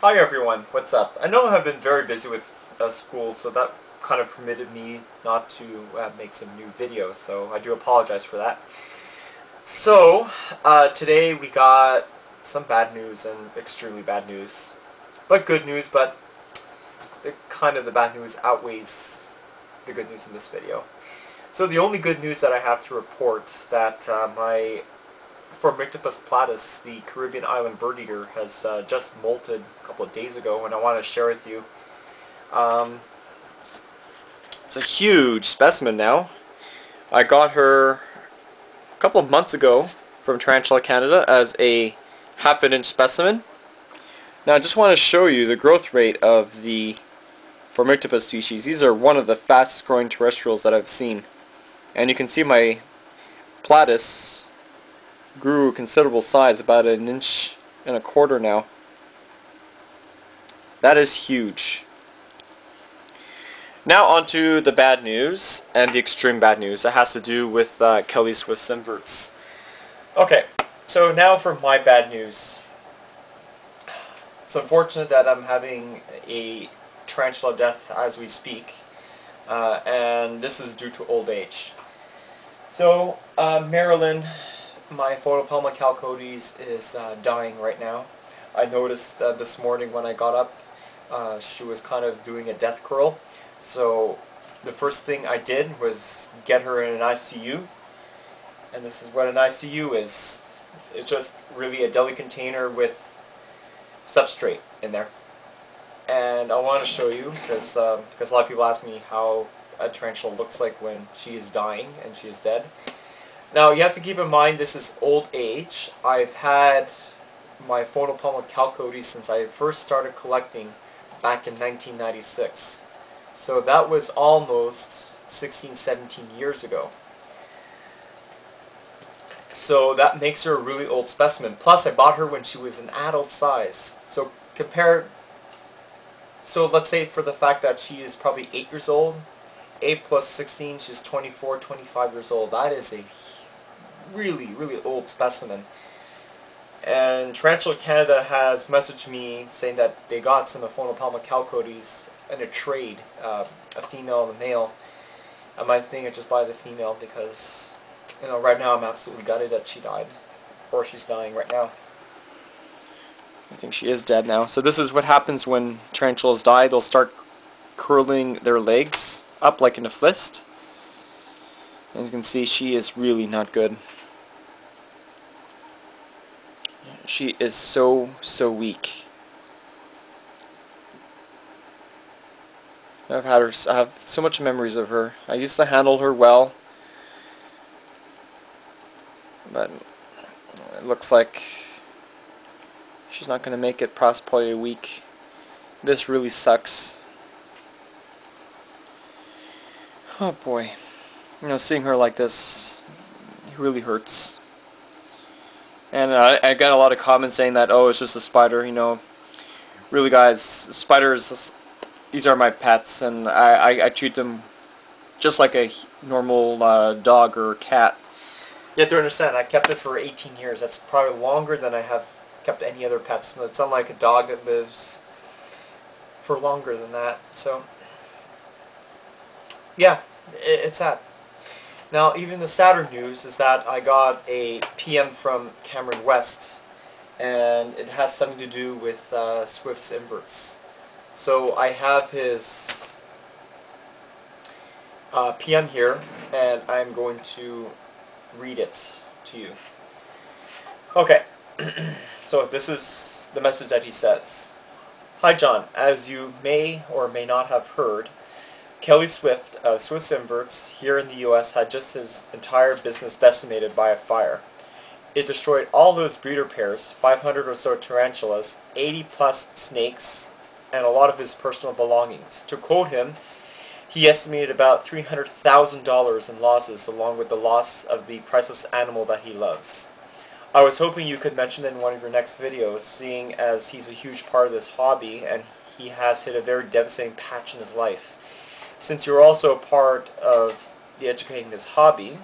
Hi everyone, what's up? I know I've been very busy with school, so that kind of permitted me not to make some new videos, so I do apologize for that. So, today we got some bad news and extremely bad news. But good news, but the bad news outweighs the good news in this video. So the only good news that I have to report is that my Formictopus platus, the Caribbean island bird eater, has just molted a couple of days ago, and I want to share with you. It's a huge specimen now. I got her a couple of months ago from Tarantula, Canada as a half-an-inch specimen. Now I just want to show you the growth rate of the Formictopus species. These are one of the fastest growing terrestrials that I've seen. And you can see my platus grew a considerable size, about 1.25 inches now. That is huge. Now onto the bad news, and the extreme bad news. That has to do with Kelly Swift's inverts. Okay, so now for my bad news. It's unfortunate that I'm having a tarantula death as we speak, and this is due to old age. So, Marilyn, my photopelma chalcodes is dying right now. I noticed this morning when I got up, she was kind of doing a death curl. So the first thing I did was get her in an ICU. And this is what an ICU is. It's just really a deli container with substrate in there. And I want to show you, because a lot of people ask me how a tarantula looks like when she is dying and she is dead. Now you have to keep in mind this is old age. I've had my photopelma chalcodes since I first started collecting back in 1996. So that was almost 16, 17 years ago. So that makes her a really old specimen. Plus I bought her when she was an adult size. So let's say for the fact that she is probably 8 years old, 8 plus 16, she's 24, 25 years old. That is a really, really old specimen. And Tarantula Canada has messaged me saying that they got some photopelma chalcodes in a trade, a female and a male. I might think I just buy the female because, you know, right now I'm absolutely gutted that she died, or she's dying right now. I think she is dead now. So this is what happens when tarantulas die. They'll start curling their legs up like in a fist. As you can see, she is really not good. She is so weak. I have so much memories of her. I used to handle her well, but it looks like she's not going to make it past probably a week. This really sucks. Oh boy. You know, seeing her like this, it really hurts. And I got a lot of comments saying that, oh, it's just a spider, you know. Really, guys, spiders, these are my pets, and I treat them just like a normal dog or cat. You have to understand, I kept it for 18 years. That's probably longer than I have kept any other pets. It's unlike a dog that lives for longer than that. So, yeah, it's sad. Now, even the sadder news is that I got a PM from Cameron West, and it has something to do with Swift's inverts. So I have his PM here, and I'm going to read it to you. Okay, so this is the message that he says. Hi John, as you may or may not have heard, Kelly Swift of Swift's Inverts here in the U.S. had just his entire business decimated by a fire. It destroyed all those breeder pairs, 500 or so tarantulas, 80 plus snakes, and a lot of his personal belongings. To quote him, he estimated about $300,000 in losses along with the loss of the priceless animal that he loves. I was hoping you could mention it in one of your next videos, seeing as he's a huge part of this hobby and he has hit a very devastating patch in his life. Since you're also a part of the educating this hobby,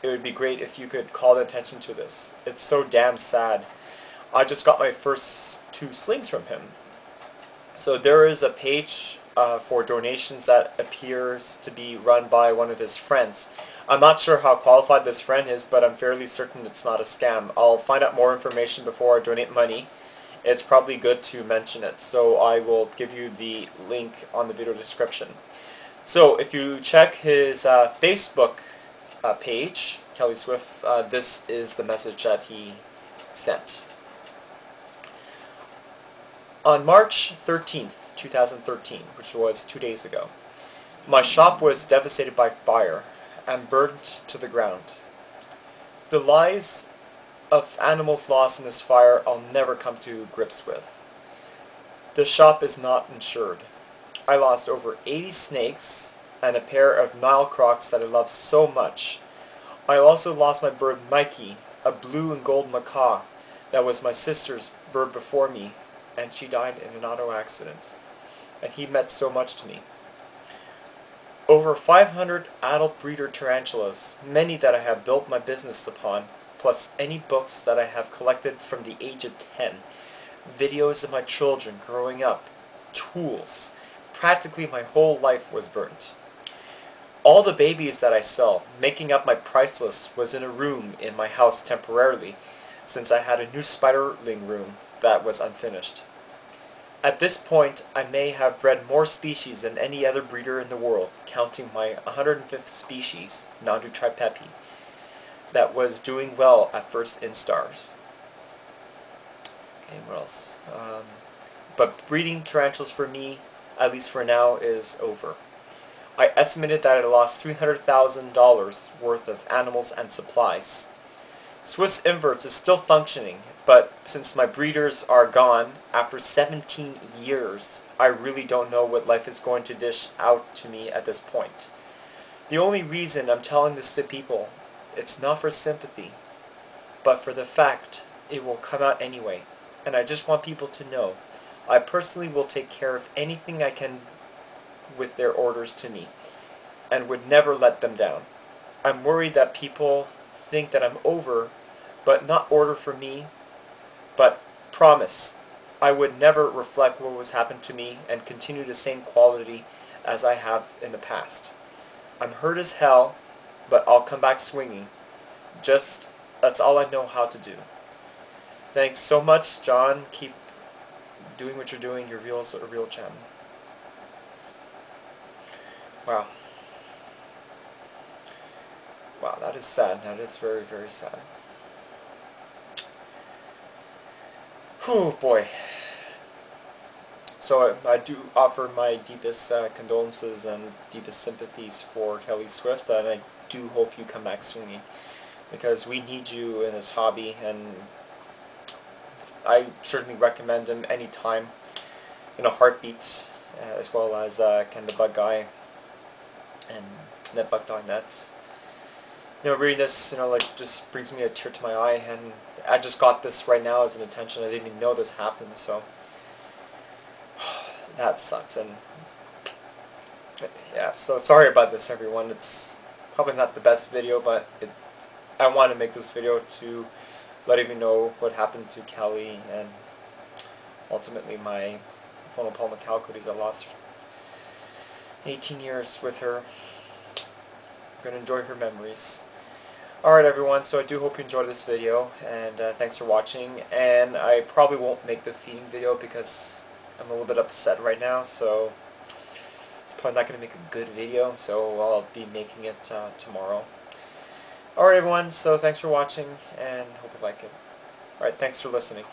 it would be great if you could call attention to this. It's so damn sad. I just got my first 2 slings from him. So there is a page for donations that appears to be run by one of his friends. I'm not sure how qualified this friend is, but I'm fairly certain it's not a scam. I'll find out more information before I donate money. It's probably good to mention it, so I will give you the link on the video description. So if you check his Facebook page, Kelly Swift, this is the message that he sent. On March 13th, 2013, which was 2 days ago, my shop was devastated by fire and burnt to the ground. The lies of animals lost in this fire I'll never come to grips with. The shop is not insured. I lost over 80 snakes and a pair of Nile Crocs that I love so much. I also lost my bird Mikey, a blue and gold macaw that was my sister's bird before me, and she died in an auto accident. And he meant so much to me. Over 500 adult breeder tarantulas, many that I have built my business upon, plus any books that I have collected from the age of 10, videos of my children growing up, tools, practically my whole life was burnt. All the babies that I sell, making up my price list, was in a room in my house temporarily, since I had a new spiderling room that was unfinished. At this point, I may have bred more species than any other breeder in the world, counting my 105th species, Nandu tripepi, that was doing well at first in stars. Okay, what else? But breeding tarantulas for me, at least for now, is over. I estimated that I lost $300,000 worth of animals and supplies. Swiss Inverts is still functioning, but since my breeders are gone after 17 years, I really don't know what life is going to dish out to me at this point. The only reason I'm telling this to people, it's not for sympathy, but for the fact it will come out anyway. And I just want people to know, I personally will take care of anything I can with their orders to me, and would never let them down. I'm worried that people think that I'm over, but not order for me, but promise I would never reflect what was happened to me and continue the same quality as I have in the past. I'm hurt as hell, but I'll come back swinging. Just, that's all I know how to do. Thanks so much, John. Keep doing what you're doing. Your reel's a real gem. Wow. Wow, that is sad. That is very, very sad. Oh boy. So I do offer my deepest condolences and deepest sympathies for Kelly Swift, and I do hope you come back swinging, because we need you in this hobby, and I certainly recommend him anytime, in a heartbeat, as well as Ken the Bug Guy and netbug.net. You know, reading this, you know, like, just brings me a tear to my eye, and I just got this right now as an attention. I didn't even know this happened, so that sucks. And yeah, so sorry about this, everyone. It's probably not the best video, but I want to make this video to let you know what happened to Kelly, and ultimately my Palma chalcodes I lost 18 years with her. I'm going to enjoy her memories. Alright everyone, so I do hope you enjoyed this video, and thanks for watching. And I probably won't make the feeding video because I'm a little bit upset right now, so it's probably not going to make a good video, so I'll be making it tomorrow. Alright everyone, so thanks for watching, and hope you like it. Alright, thanks for listening.